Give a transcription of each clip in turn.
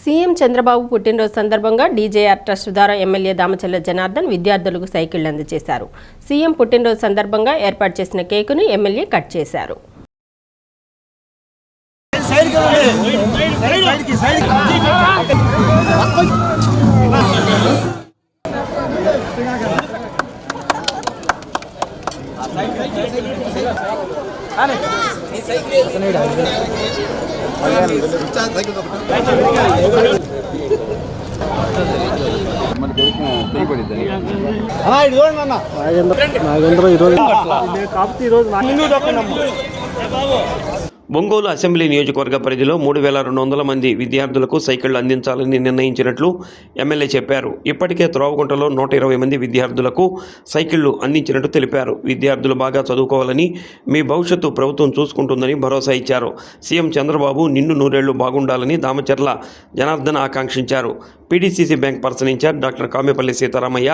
CM Chandrababu పుట్టినరోజు సందర్భంగా DJR trust ద్వారా ఎమ్మెల్యే దామచర్ల జనార్దన్ విద్యార్థులకు సైకిళ్లు అందజేశారు. సీఎం పుట్టినరోజు సందర్భంగా ఏర్పాటు చేసిన కేకును ఎమ్మెల్యే కట్ చేశారు. ఒంగోలు అసెంబ్లీ నియోజకవర్గ పరిధిలో 3200 మంది విద్యార్థులకు సైకిళ్లు అందించాలని నిర్ణయించినట్లు ఎమ్మెల్యే చెప్పారు. ఇప్పటికే త్రోవగుంటలో 120 మంది విద్యార్థులకు సైకిళ్లు అందించినట్టు తెలిపారు. విద్యార్థులు బాగా చదువుకోవాలని, మీ భవిష్యత్తు ప్రభుత్వం చూసుకుంటుందని భరోసా ఇచ్చారు. సీఎం చంద్రబాబు నిన్ను నూరేళ్లు బాగుండాలని దామచర్ల జనార్దన్ ఆకాంక్షించారు. PDCC bank person incharge doctor Kamepalli Sitaramaiah,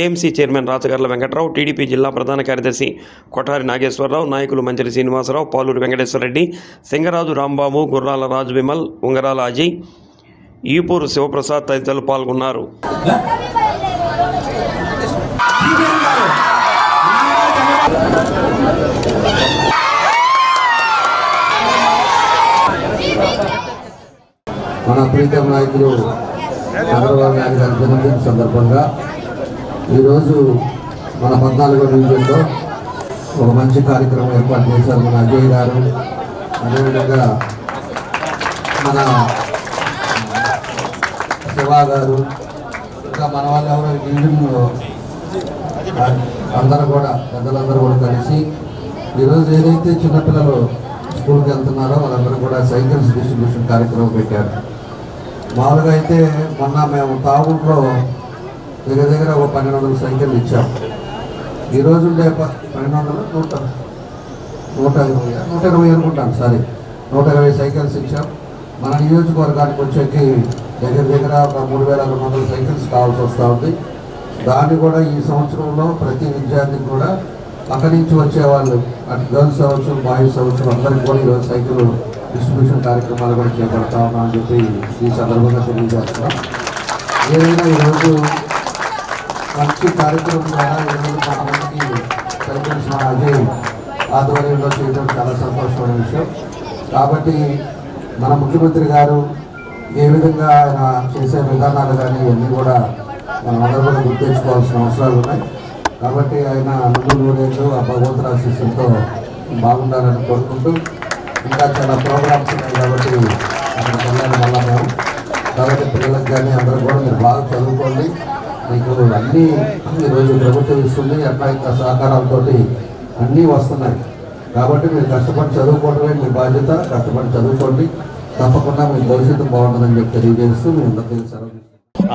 AMC chairman Rachagarla Venkatrao, TDP జిల్లా ప్రధాన కార్యదర్శి కొఠారి నాగేశ్వరరావు, నాయకులు మంచిరి శ్రీనివాసరావు, పాలూరు వెంకటేశ్వరరెడ్డి, సింగరాజు రాంబాబు, గుర్రాల రాజు విమల్, ఉంగరాల అజయ్, ఈపూరు శివప్రసాద్ తదితరులు పాల్గొన్నారు. మన ప్రీతం నాయకులు చంద్రబాబు నాయుడు గారి జన్మదిన సందర్భంగా ఈరోజు మన 14వ డివిజన్లో ఒక మంచి కార్యక్రమం ఏర్పాటు చేశారు మన అజయ్ గారు. అదేవిధంగా మన శివ గారు, ఇంకా మన వాళ్ళు ఎవరో డివిజన్లో అందరూ కూడా పెద్దలందరూ కూడా కలిసి ఈరోజు ఏదైతే చిన్నపిల్లలు స్కూల్కి వెళ్తున్నారో వాళ్ళందరూ కూడా సైకిల్స్ డిస్ట్రిబ్యూషన్ కార్యక్రమం పెట్టారు. మామూలుగా అయితే మొన్న మేము తాగుంట్లో దగ్గర ఒక 1200 సైకిళ్ళు ఇచ్చాం. ఈరోజు ఉండే 1200 120 అనుకుంటాను, 120 సైకిల్స్ ఇచ్చాం. మన నియోజకవర్గానికి వచ్చేకి దగ్గర ఒక 3200 సైకిల్స్ కావాల్సి వస్తూ ఉంది. దాన్ని కూడా ఈ సంవత్సరంలో ప్రతి విద్యార్థికి కూడా అక్కడి నుంచి వచ్చేవాళ్ళు, అటు గర్ల్స్ అవ్వచ్చు, బాయ్స్ అవ్వచ్చు, అందరికీ కూడా ఈరోజు సైకిల్ డిస్ట్రిబ్యూషన్ కార్యక్రమాలు కూడా చేపడతా ఉన్నాం అని చెప్పి ఈ సందర్భంగా తెలియజేస్తున్నాం. ఏదైనా ఈరోజు మంచి కార్యక్రమం ద్వారా ఈరోజు కొంతమందికి సైకిల్స్ మన అజయ్ ఆధ్వర్యంలో చేయడం చాలా సంతోషమైన విషయం. కాబట్టి మన ముఖ్యమంత్రి గారు ఏ విధంగా ఆయన చేసే విధానాలు కానీ ఇవన్నీ కూడా మనం అందరూ కూడా గుర్తించుకోవాల్సిన అవసరాలు ఉన్నాయి. కాబట్టి ఆయన 100 ఆ భగవంతుడి ఆశీస్సులతో బాగుండాలని కోరుకుంటూ, ఇంకా చాలా ప్రోగ్రామ్స్ ఉన్నాయి కాబట్టి అక్కడ వెళ్ళాలి మళ్ళా మేము. కాబట్టి పిల్లలకు కానీ అందరూ కూడా మీరు బాగా చదువుకోండి. మీకు అన్నీ ఈరోజు ప్రభుత్వం ఇస్తుంది, అట్లా ఇంకా సహకారాలతో అన్నీ వస్తున్నాయి. కాబట్టి మీరు కష్టపడి చదువుకోవడమే మీ బాధ్యత. కష్టపడి చదువుకోండి, తప్పకుండా మీ భవిష్యత్తు బాగుంటుందని చెప్పి తెలియజేస్తూ మీ అందరికీ సెలవు.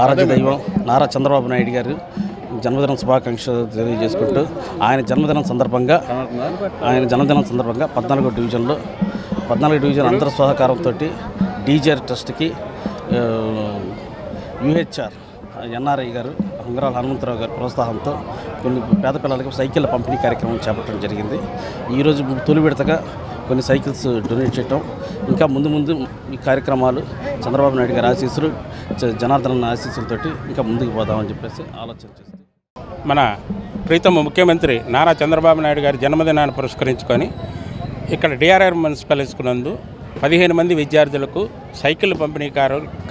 ఆరాధ్య దైవం నారా చంద్రబాబు నాయుడు గారు జన్మదిన శుభాకాంక్షలు తెలియజేసుకుంటూ ఆయన జన్మదినం సందర్భంగా 14వ డివిజన్ అందరి సహకారంతో డీజేఆర్ ట్రస్ట్కి యూహెచ్ఆర్ ఎన్ఆర్ఐ గారు ఉంగరాల హనుమంతరావు గారి ప్రోత్సాహంతో కొన్ని పేద పిల్లలకి సైకిళ్ళ పంపిణీ కార్యక్రమం చేపట్టడం జరిగింది. ఈరోజు తొలి విడతగా కొన్ని సైకిల్స్ డొనేట్ చేయటం, ఇంకా ముందు ఈ కార్యక్రమాలు చంద్రబాబు నాయుడు గారి ఆశీస్సులు, జనార్దన్ ఆశీస్సులతోటి ఇంకా ముందుకు పోదామని చెప్పేసి ఆలోచన చేస్తాం. మన ప్రీతమ ముఖ్యమంత్రి నారా చంద్రబాబు నాయుడు గారి జన్మదినాన్ని పురస్కరించుకొని ఇక్కడ డిఆర్ఆర్ మున్సిపల్ స్కూల్ నందు 15 మంది విద్యార్థులకు సైకిల్ పంపిణీ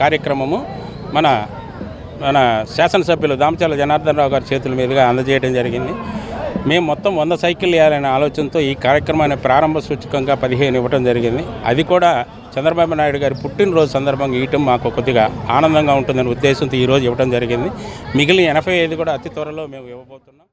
కార్యక్రమము మన శాసనసభ్యులు దామచర్ల జనార్దన్ రావు గారి చేతుల మీదుగా అందజేయడం జరిగింది. మేము మొత్తం 100 సైకిళ్ళు ఇవ్వాలనే ఆలోచనతో ఈ కార్యక్రమాన్ని ప్రారంభ సూచకంగా 15 ఇవ్వడం జరిగింది. అది కూడా చంద్రబాబు నాయుడు గారి పుట్టినరోజు సందర్భంగా ఇవ్వటం మాకు కొద్దిగా ఆనందంగా ఉంటుందనే ఉద్దేశంతో ఈరోజు ఇవ్వడం జరిగింది. మిగిలిన 85 కూడా అతి త్వరలో మేము ఇవ్వబోతున్నాం.